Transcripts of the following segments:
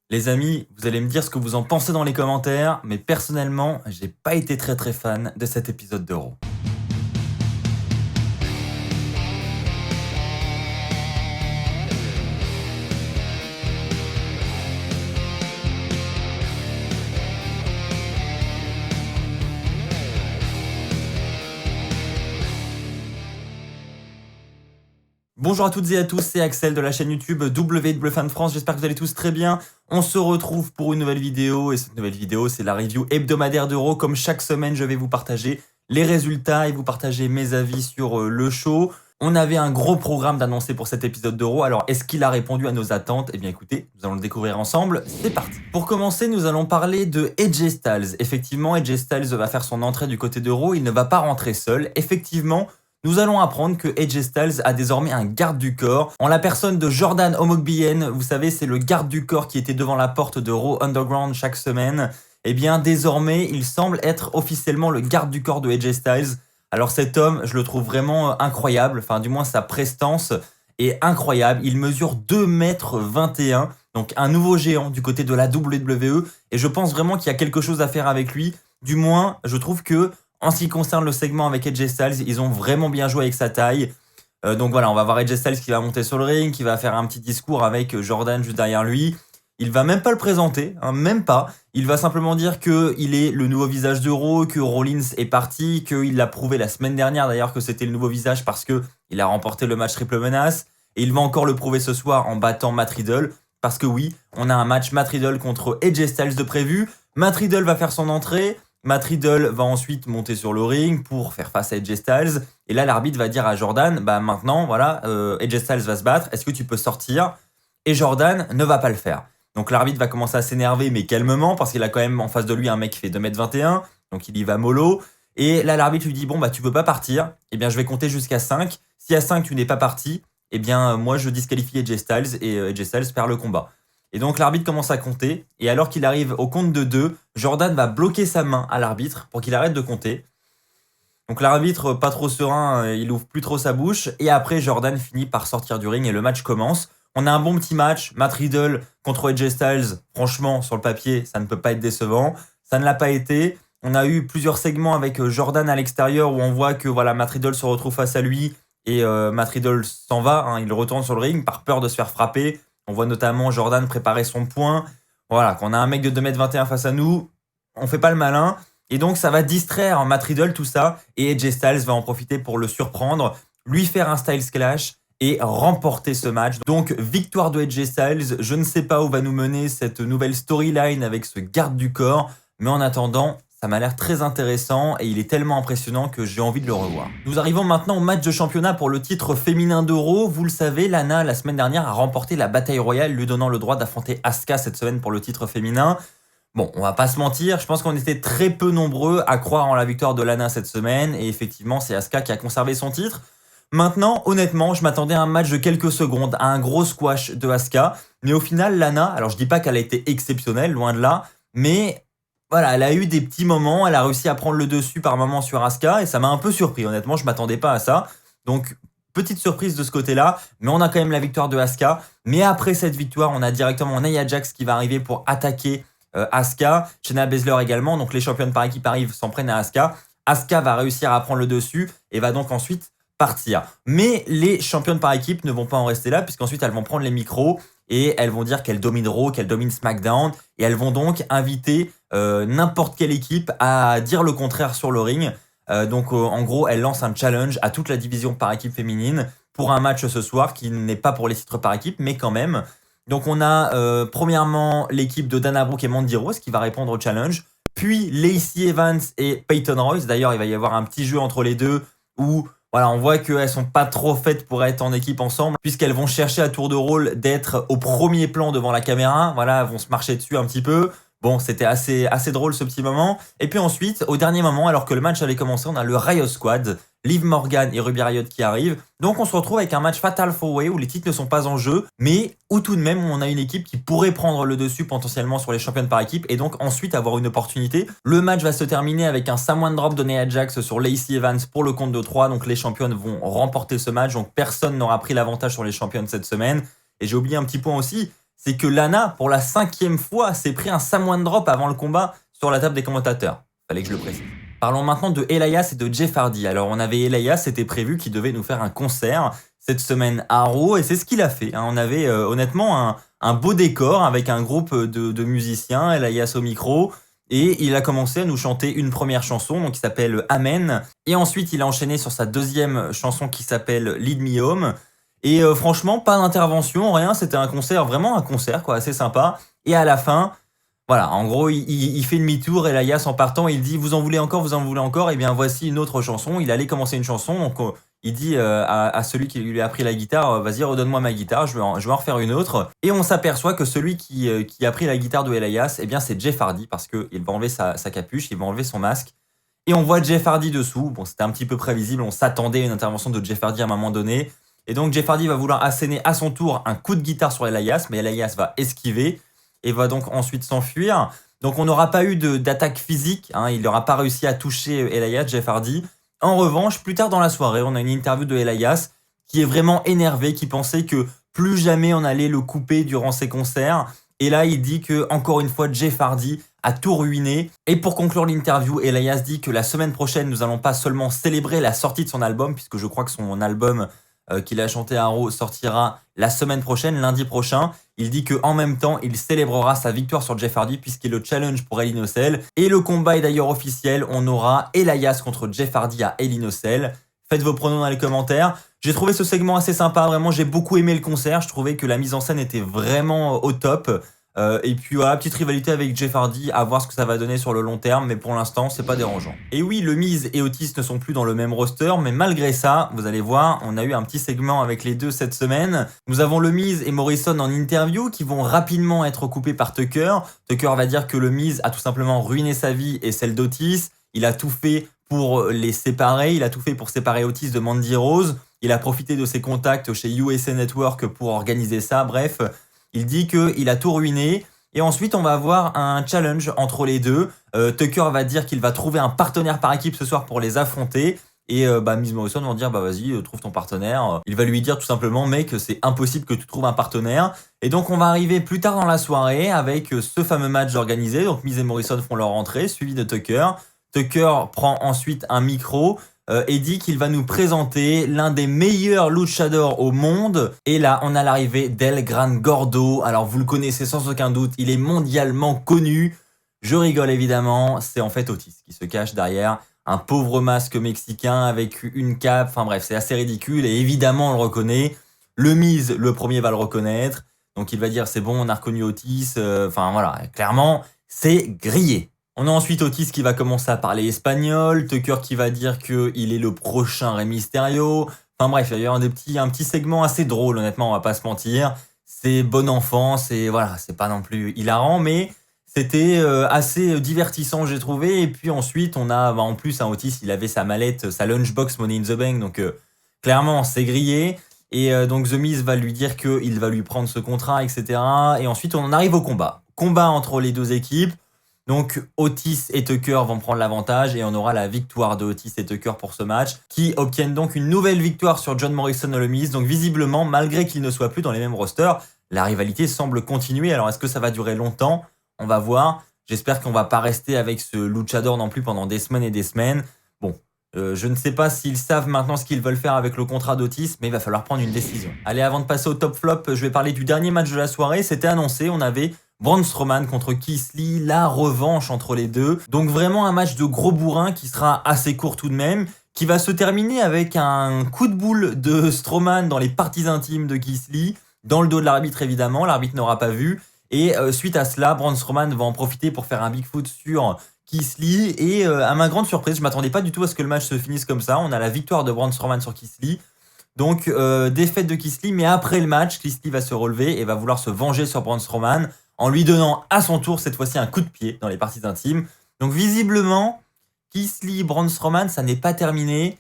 Les amis, vous allez me dire ce que vous en pensez dans les commentaires, mais personnellement, j'ai pas été très fan de cet épisode d'Euro. Bonjour à toutes et à tous, c'est Axel de la chaîne YouTube WWFan France, j'espère que vous allez tous très bien. On se retrouve pour une nouvelle vidéo, et cette nouvelle vidéo c'est la review hebdomadaire d'Euro. Comme chaque semaine, je vais vous partager les résultats et vous partager mes avis sur le show. On avait un gros programme d'annoncer pour cet épisode d'Euro, alors est-ce qu'il a répondu à nos attentes? Eh bien écoutez, nous allons le découvrir ensemble, c'est parti. Pour commencer, nous allons parler de AJ Styles. Effectivement, AJ Styles va faire son entrée du côté d'Euro, il ne va pas rentrer seul. Effectivement, nous allons apprendre que AJ Styles a désormais un garde du corps, en la personne de Jordan Omogbiyen. Vous savez, c'est le garde du corps qui était devant la porte de Raw Underground chaque semaine. Eh bien, désormais, il semble être officiellement le garde du corps de AJ Styles. Alors cet homme, je le trouve vraiment incroyable, enfin du moins sa prestance est incroyable. Il mesure 2,21 m, donc un nouveau géant du côté de la WWE, et je pense vraiment qu'il y a quelque chose à faire avec lui. Du moins, je trouve que en ce qui concerne le segment avec AJ Styles, ils ont vraiment bien joué avec sa taille. Donc voilà, on va voir AJ Styles qui va monter sur le ring, qui va faire un petit discours avec Jordan juste derrière lui. Il va même pas le présenter, hein, même pas. Il va simplement dire qu'il est le nouveau visage de Raw, que Rollins est parti, qu'il l'a prouvé la semaine dernière d'ailleurs que c'était le nouveau visage parce qu'il a remporté le match triple menace. Et il va encore le prouver ce soir en battant Matt Riddle. Parce que oui, on a un match Matt Riddle contre AJ Styles de prévu. Matt Riddle va faire son entrée. Matt Riddle va ensuite monter sur le ring pour faire face à AJ Styles. Et là, l'arbitre va dire à Jordan, bah maintenant, voilà, AJ Styles va se battre, est-ce que tu peux sortir? Et Jordan ne va pas le faire. Donc l'arbitre va commencer à s'énerver, mais calmement, parce qu'il a quand même en face de lui un mec qui fait 2,21 m, donc il y va mollo. Et là, l'arbitre lui dit, bon, bah tu peux pas partir, eh bien je vais compter jusqu'à 5. Si à 5 tu n'es pas parti, eh bien moi je disqualifie AJ Styles et AJ Styles perd le combat. Et donc l'arbitre commence à compter, et alors qu'il arrive au compte de 2, Jordan va bloquer sa main à l'arbitre pour qu'il arrête de compter. Donc l'arbitre, pas trop serein, il ouvre plus trop sa bouche, et après Jordan finit par sortir du ring et le match commence. On a un bon petit match, Matt Riddle contre AJ Styles, franchement sur le papier ça ne peut pas être décevant, ça ne l'a pas été. On a eu plusieurs segments avec Jordan à l'extérieur où on voit que voilà, Matt Riddle se retrouve face à lui, et Matt Riddle s'en va, hein, il retourne sur le ring par peur de se faire frapper. On voit notamment Jordan préparer son point. Voilà, quand on a un mec de 2,21 m face à nous, on fait pas le malin. Et donc ça va distraire Matt Riddle tout ça. Et AJ Styles va en profiter pour le surprendre, lui faire un Styles Clash et remporter ce match. Donc victoire de AJ Styles. Je ne sais pas où va nous mener cette nouvelle storyline avec ce garde du corps. Mais en attendant, ça m'a l'air très intéressant et il est tellement impressionnant que j'ai envie de le revoir. Nous arrivons maintenant au match de championnat pour le titre féminin d'Euro. Vous le savez, Lana, la semaine dernière, a remporté la bataille royale, lui donnant le droit d'affronter Asuka cette semaine pour le titre féminin. Bon, on va pas se mentir, je pense qu'on était très peu nombreux à croire en la victoire de Lana cette semaine. Et effectivement, c'est Asuka qui a conservé son titre. Maintenant, honnêtement, je m'attendais à un match de quelques secondes, à un gros squash de Asuka. Mais au final, Lana, alors je dis pas qu'elle a été exceptionnelle, loin de là, mais voilà, elle a eu des petits moments, elle a réussi à prendre le dessus par moments sur Asuka et ça m'a un peu surpris, honnêtement, je m'attendais pas à ça. Donc, petite surprise de ce côté-là, mais on a quand même la victoire de Asuka. Mais après cette victoire, on a directement Nia Jax qui va arriver pour attaquer Asuka, Shayna Baszler également, donc les championnes par équipe arrivent, s'en prennent à Asuka. Asuka va réussir à prendre le dessus et va donc ensuite partir. Mais les championnes par équipe ne vont pas en rester là, puisqu'ensuite elles vont prendre les micros et elles vont dire qu'elles dominent Raw, qu'elles dominent SmackDown, et elles vont donc inviter n'importe quelle équipe à dire le contraire sur le ring. Donc en gros, elles lancent un challenge à toute la division par équipe féminine pour un match ce soir qui n'est pas pour les titres par équipe, mais quand même. Donc on a premièrement l'équipe de Dana Brooke et Mandy Rose qui va répondre au challenge, puis Lacey Evans et Peyton Royce. D'ailleurs, il va y avoir un petit jeu entre les deux où voilà, on voit qu'elles sont pas trop faites pour être en équipe ensemble, puisqu'elles vont chercher à tour de rôle d'être au premier plan devant la caméra. Voilà, elles vont se marcher dessus un petit peu. Bon, c'était assez drôle ce petit moment. Et puis ensuite, au dernier moment, alors que le match allait commencer, on a le Riot Squad, Liv Morgan et Ruby Riott qui arrivent. Donc on se retrouve avec un match Fatal 4-Way où les titres ne sont pas en jeu, mais où tout de même on a une équipe qui pourrait prendre le dessus potentiellement sur les championnes par équipe et donc ensuite avoir une opportunité. Le match va se terminer avec un Samoan Drop de Nia Jax sur Lacey Evans pour le compte de 3. Donc les championnes vont remporter ce match, donc personne n'aura pris l'avantage sur les championnes cette semaine. Et j'ai oublié un petit point aussi, c'est que Lana, pour la 5e fois, s'est pris un Samoan Drop avant le combat sur la table des commentateurs. Fallait que je le précise. Parlons maintenant de Elias et de Jeff Hardy. Alors on avait Elias, c'était prévu qu'il devait nous faire un concert cette semaine à Raw, et c'est ce qu'il a fait. On avait honnêtement un beau décor avec un groupe de musiciens, Elias au micro, et il a commencé à nous chanter une première chanson donc qui s'appelle Amen, et ensuite il a enchaîné sur sa deuxième chanson qui s'appelle Lead Me Home, et franchement pas d'intervention, rien, c'était un concert, vraiment un concert quoi, assez sympa, et à la fin, voilà, en gros, il fait demi-tour, Elias en partant, il dit « Vous en voulez encore, et bien voici une autre chanson ». Il allait commencer une chanson, donc il dit à celui qui lui a pris la guitare « Vas-y, redonne-moi ma guitare, je vais en refaire une autre ». Et on s'aperçoit que celui qui a pris la guitare de Elias, eh bien c'est Jeff Hardy, parce qu'il va enlever sa capuche, il va enlever son masque. Et on voit Jeff Hardy dessous, bon c'était un petit peu prévisible, on s'attendait à une intervention de Jeff Hardy à un moment donné. Et donc Jeff Hardy va vouloir asséner à son tour un coup de guitare sur Elias, mais Elias va esquiver et va donc ensuite s'enfuir. Donc on n'aura pas eu d'attaque physique, il n'aura pas réussi à toucher Elias, Jeff Hardy. En revanche, plus tard dans la soirée, on a une interview de Elias qui est vraiment énervé, qui pensait que plus jamais on allait le couper durant ses concerts. Et là, il dit que encore une fois, Jeff Hardy a tout ruiné. Et pour conclure l'interview, Elias dit que la semaine prochaine, nous allons pas seulement célébrer la sortie de son album, puisque je crois que son album qu'il a chanté à Raw sortira la semaine prochaine, lundi prochain. Il dit qu'en même temps, il célébrera sa victoire sur Jeff Hardy puisqu'il est le challenge pour Hell in a Cell. Et le combat est d'ailleurs officiel, on aura Elias contre Jeff Hardy à Hell in a Cell. Faites vos pronos dans les commentaires. J'ai trouvé ce segment assez sympa, vraiment j'ai beaucoup aimé le concert, je trouvais que la mise en scène était vraiment au top. Et puis voilà, petite rivalité avec Jeff Hardy, à voir ce que ça va donner sur le long terme, mais pour l'instant, c'est pas dérangeant. Et oui, le Miz et Otis ne sont plus dans le même roster, mais malgré ça, vous allez voir, on a eu un petit segment avec les deux cette semaine. Nous avons le Miz et Morrison en interview qui vont rapidement être coupés par Tucker. Tucker va dire que le Miz a tout simplement ruiné sa vie et celle d'Otis. Il a tout fait pour les séparer, il a tout fait pour séparer Otis de Mandy Rose. Il a profité de ses contacts chez USA Network pour organiser ça, bref. Il dit qu'il a tout ruiné. Et ensuite, on va avoir un challenge entre les deux. Tucker va dire qu'il va trouver un partenaire par équipe ce soir pour les affronter. Et Miz Morrison va dire, vas-y, trouve ton partenaire. Il va lui dire tout simplement, mec, c'est impossible que tu trouves un partenaire. Et donc, on va arriver plus tard dans la soirée avec ce fameux match organisé. Donc, Miz et Morrison font leur entrée, suivi de Tucker. Tucker prend ensuite un micro et dit qu'il va nous présenter l'un des meilleurs luchadors au monde. Et là, on a l'arrivée d'El Gran Gordo. Alors, vous le connaissez sans aucun doute, il est mondialement connu. Je rigole évidemment, c'est en fait Otis qui se cache derrière un pauvre masque mexicain avec une cape. Enfin bref, c'est assez ridicule et évidemment, on le reconnaît. Le Miz, le premier, va le reconnaître. Donc, il va dire, c'est bon, on a reconnu Otis. Enfin voilà, clairement, c'est grillé. On a ensuite Otis qui va commencer à parler espagnol, Tucker qui va dire qu'il est le prochain Rey Mysterio. Enfin bref, il y a un petit segment assez drôle, honnêtement, on va pas se mentir. C'est bon enfant, c'est pas non plus hilarant, mais c'était assez divertissant, j'ai trouvé. Et puis ensuite, on a en plus Otis, il avait sa mallette, sa lunchbox Money in the Bank, donc clairement, c'est grillé. Et donc The Miz va lui dire qu'il va lui prendre ce contrat, etc. Et ensuite, on en arrive au combat. Combat entre les deux équipes. Donc Otis et Tucker vont prendre l'avantage et on aura la victoire de Otis et Tucker pour ce match qui obtiennent donc une nouvelle victoire sur John Morrison et le Miz. Donc visiblement, malgré qu'ils ne soient plus dans les mêmes rosters, la rivalité semble continuer. Alors est-ce que ça va durer longtemps? On va voir. J'espère qu'on va pas rester avec ce luchador non plus pendant des semaines et des semaines. Bon, je ne sais pas s'ils savent maintenant ce qu'ils veulent faire avec le contrat d'Otis, mais il va falloir prendre une décision. Allez, avant de passer au top flop, je vais parler du dernier match de la soirée. C'était annoncé, on avait Braun Strowman contre Keith Lee, la revanche entre les deux. Donc vraiment un match de gros bourrin qui sera assez court tout de même, qui va se terminer avec un coup de boule de Strowman dans les parties intimes de Keith Lee, dans le dos de l'arbitre évidemment, l'arbitre n'aura pas vu. Et suite à cela, Braun Strowman va en profiter pour faire un Bigfoot sur Keith Lee. Et à ma grande surprise, je m'attendais pas du tout à ce que le match se finisse comme ça. On a la victoire de Braun Strowman sur Keith Lee. Donc défaite de Keith Lee, mais après le match, Keith Lee va se relever et va vouloir se venger sur Braun Strowman en lui donnant à son tour cette fois-ci un coup de pied dans les parties intimes. Donc visiblement, Keith Lee, Braun Strowman, ça n'est pas terminé.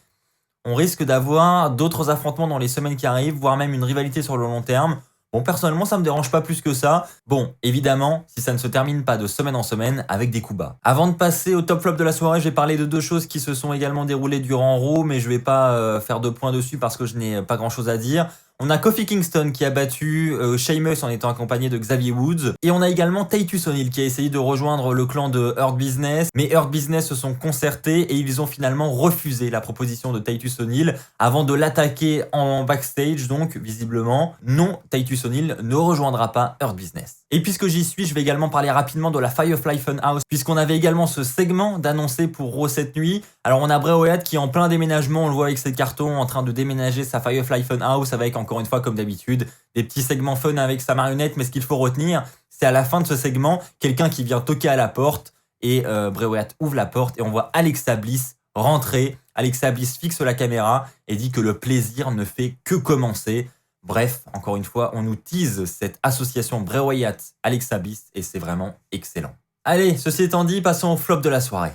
On risque d'avoir d'autres affrontements dans les semaines qui arrivent, voire même une rivalité sur le long terme. Bon, personnellement, ça me dérange pas plus que ça. Bon, évidemment, si ça ne se termine pas de semaine en semaine avec des coups bas. Avant de passer au top flop de la soirée, je vais parler de deux choses qui se sont également déroulées durant Raw, mais je vais pas faire de point dessus parce que je n'ai pas grand chose à dire. On a Kofi Kingston qui a battu Sheamus en étant accompagné de Xavier Woods. Et on a également Titus O'Neil qui a essayé de rejoindre le clan de Hurt Business. Mais Hurt Business se sont concertés et ils ont finalement refusé la proposition de Titus O'Neil avant de l'attaquer en backstage. Donc visiblement, non, Titus O'Neil ne rejoindra pas Hurt Business. Et puisque j'y suis, je vais également parler rapidement de la Firefly Funhouse, puisqu'on avait également ce segment d'annoncer pour Raw cette nuit. Alors on a Bray Wyatt qui est en plein déménagement, on le voit avec ses cartons en train de déménager sa Firefly Funhouse avec, encore une fois comme d'habitude, des petits segments fun avec sa marionnette. Mais ce qu'il faut retenir, c'est à la fin de ce segment, quelqu'un qui vient toquer à la porte et Bray Wyatt ouvre la porte et on voit Alexa Bliss rentrer. Alexa Bliss fixe la caméra et dit que le plaisir ne fait que commencer. Bref, encore une fois, on nous tease cette association Bray Wyatt-Alexa Bliss et c'est vraiment excellent. Allez, ceci étant dit, passons au flop de la soirée.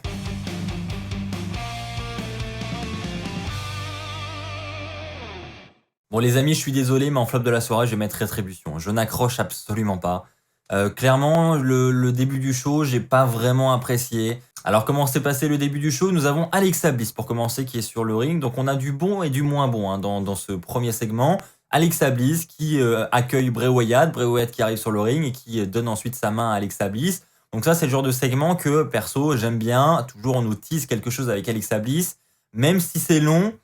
Bon les amis, je suis désolé, mais en flop de la soirée, je vais mettre Rétribution. Je n'accroche absolument pas. Clairement, le début du show, j'ai pas vraiment apprécié. Alors comment s'est passé le début du show? Nous avons Alexa Bliss pour commencer qui est sur le ring. Donc on a du bon et du moins bon dans ce premier segment. Alexa Bliss qui accueille Bray Wyatt qui arrive sur le ring et qui donne ensuite sa main à Alexa Bliss. Donc ça c'est le genre de segment que perso j'aime bien. Toujours on nous tease quelque chose avec Alexa Bliss. Même si c'est long,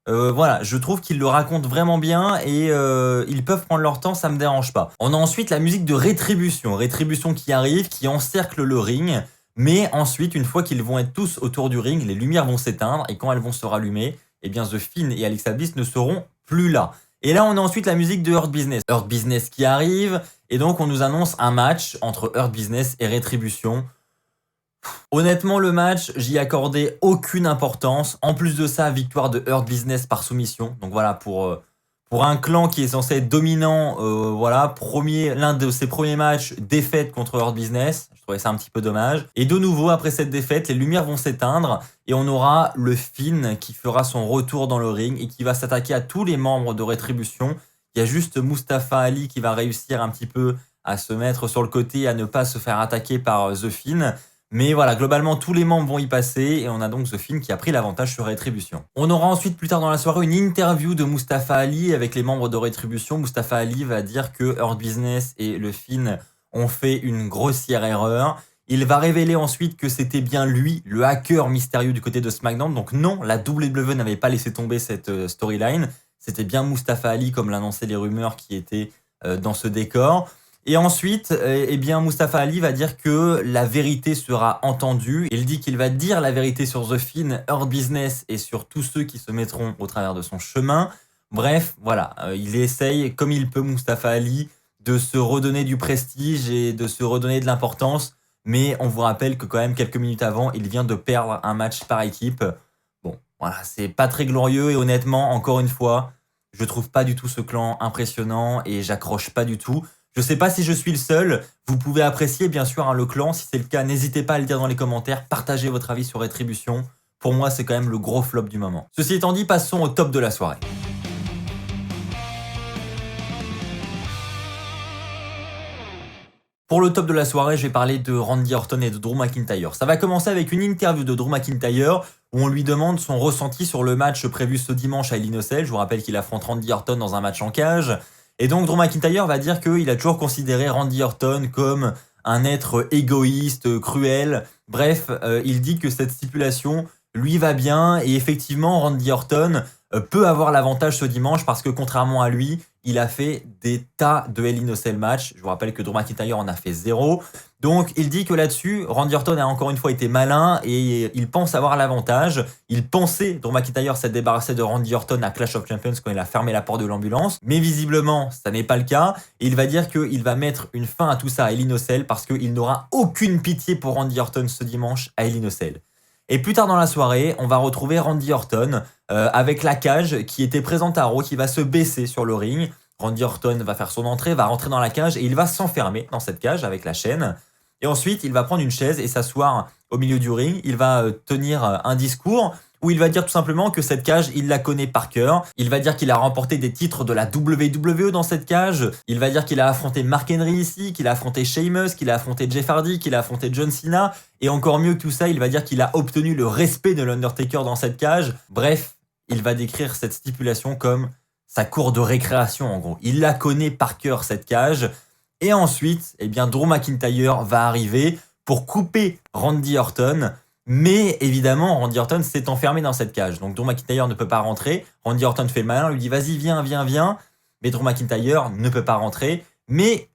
voilà, je trouve qu'ils le racontent vraiment bien et ils peuvent prendre leur temps, ça me dérange pas. On a ensuite la musique de Rétribution. Rétribution qui arrive, qui encercle le ring. Mais ensuite, une fois qu'ils vont être tous autour du ring, les lumières vont s'éteindre et quand elles vont se rallumer, eh bien The Fiend et Alexa Bliss ne seront plus là. Et là, on a ensuite la musique de Hurt Business. Hurt Business qui arrive et donc on nous annonce un match entre Hurt Business et Rétribution. Honnêtement, le match, j'y accordais aucune importance. En plus de ça, victoire de Hurt Business par soumission. Donc voilà, pour un clan qui est censé être dominant, voilà, l'un de ses premiers matchs, défaite contre Hurt Business. Je trouvais ça un petit peu dommage. Et de nouveau, après cette défaite, les lumières vont s'éteindre et on aura le Fiend qui fera son retour dans le ring et qui va s'attaquer à tous les membres de Rétribution. Il y a juste Mustafa Ali qui va réussir un petit peu à se mettre sur le côté et à ne pas se faire attaquer par The Fiend. Mais voilà, globalement, tous les membres vont y passer et on a donc The Fiend qui a pris l'avantage sur Rétribution. On aura ensuite, plus tard dans la soirée, une interview de Mustafa Ali avec les membres de Rétribution. Mustafa Ali va dire que Hurt Business et le Fiend ont fait une grossière erreur. Il va révéler ensuite que c'était bien lui, le hacker mystérieux du côté de SmackDown. Donc non, la WWE n'avait pas laissé tomber cette storyline. C'était bien Mustafa Ali, comme l'annonçaient les rumeurs qui étaient dans ce décor. Et ensuite, eh bien, Mustafa Ali va dire que la vérité sera entendue. Il dit qu'il va dire la vérité sur The Fiend, Hurt Business et sur tous ceux qui se mettront au travers de son chemin. Bref, voilà, il essaye, comme il peut, Mustafa Ali, de se redonner du prestige et de se redonner de l'importance. Mais on vous rappelle que quand même, quelques minutes avant, il vient de perdre un match par équipe. Bon, voilà, c'est pas très glorieux et honnêtement, encore une fois, je trouve pas du tout ce clan impressionnant et j'accroche pas du tout. Je sais pas si je suis le seul, vous pouvez apprécier bien sûr le clan, si c'est le cas, n'hésitez pas à le dire dans les commentaires, partagez votre avis sur Rétribution. Pour moi, c'est quand même le gros flop du moment. Ceci étant dit, passons au top de la soirée. Pour le top de la soirée, je vais parler de Randy Orton et de Drew McIntyre. Ça va commencer avec une interview de Drew McIntyre où on lui demande son ressenti sur le match prévu ce dimanche à Hell in a Cell. Je vous rappelle qu'il affronte Randy Orton dans un match en cage. Et donc Drew McIntyre va dire qu'il a toujours considéré Randy Orton comme un être égoïste, cruel. Bref, il dit que cette stipulation lui va bien et effectivement Randy Orton peut avoir l'avantage ce dimanche parce que contrairement à lui, il a fait des tas de Hell in a Cell matchs. Je vous rappelle que Drew McIntyre en a fait 0. Donc il dit que là-dessus, Randy Orton a encore une fois été malin et il pense avoir l'avantage. Il pensait, Drew McIntyre s'être débarrassé de Randy Orton à Clash of Champions quand il a fermé la porte de l'ambulance. Mais visiblement, ça n'est pas le cas. Et il va dire qu'il va mettre une fin à tout ça à Hell in a Cell parce qu'il n'aura aucune pitié pour Randy Orton ce dimanche à Hell in a Cell. Et plus tard dans la soirée, on va retrouver Randy Orton avec la cage qui était présente à Raw, qui va se baisser sur le ring. Randy Orton va faire son entrée, va rentrer dans la cage et il va s'enfermer dans cette cage avec la chaîne. Et ensuite, il va prendre une chaise et s'asseoir au milieu du ring. Il va tenir un discours où il va dire tout simplement que cette cage, il la connaît par cœur. Il va dire qu'il a remporté des titres de la WWE dans cette cage. Il va dire qu'il a affronté Mark Henry ici, qu'il a affronté Sheamus, qu'il a affronté Jeff Hardy, qu'il a affronté John Cena. Et encore mieux que tout ça, il va dire qu'il a obtenu le respect de l'Undertaker dans cette cage. Bref, il va décrire cette stipulation comme sa cour de récréation en gros. Il la connaît par cœur cette cage. Et ensuite, eh bien, Drew McIntyre va arriver pour couper Randy Orton. Mais évidemment, Randy Orton s'est enfermé dans cette cage. Donc Drew McIntyre ne peut pas rentrer. Randy Orton fait le malin, lui dit vas-y, viens. Mais Drew McIntyre ne peut pas rentrer. Mais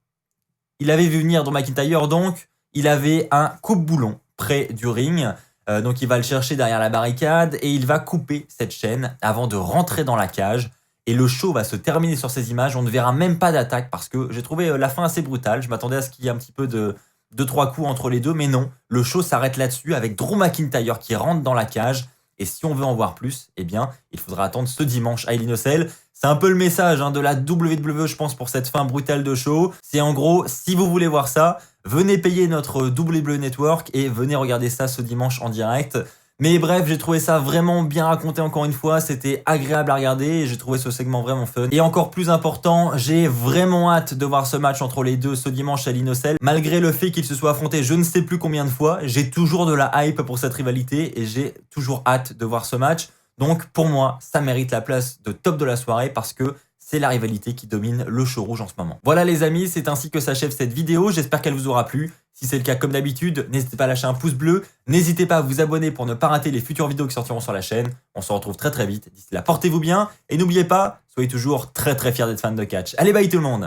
il avait vu venir Drew McIntyre, donc il avait un coupe-boulon près du ring. Donc il va le chercher derrière la barricade et il va couper cette chaîne avant de rentrer dans la cage. Et le show va se terminer sur ces images. On ne verra même pas d'attaque parce que j'ai trouvé la fin assez brutale. Je m'attendais à ce qu'il y ait un petit peu de 2-3 coups entre les deux, mais non. Le show s'arrête là-dessus avec Drew McIntyre qui rentre dans la cage. Et si on veut en voir plus, eh bien, il faudra attendre ce dimanche à Hell in a Cell. C'est un peu le message de la WWE, je pense, pour cette fin brutale de show. C'est en gros, si vous voulez voir ça, venez payer notre WWE Network et venez regarder ça ce dimanche en direct. Mais bref, j'ai trouvé ça vraiment bien raconté encore une fois, c'était agréable à regarder et j'ai trouvé ce segment vraiment fun. Et encore plus important, j'ai vraiment hâte de voir ce match entre les deux ce dimanche à Hell in a Cell. Malgré le fait qu'ils se soient affrontés je ne sais plus combien de fois, j'ai toujours de la hype pour cette rivalité et j'ai toujours hâte de voir ce match. Donc pour moi, ça mérite la place de top de la soirée parce que c'est la rivalité qui domine le show rouge en ce moment. Voilà les amis, c'est ainsi que s'achève cette vidéo, j'espère qu'elle vous aura plu. Si c'est le cas, comme d'habitude, n'hésitez pas à lâcher un pouce bleu, n'hésitez pas à vous abonner pour ne pas rater les futures vidéos qui sortiront sur la chaîne. On se retrouve très vite, d'ici là portez-vous bien, et n'oubliez pas, soyez toujours très fiers d'être fan de catch. Allez bye tout le monde!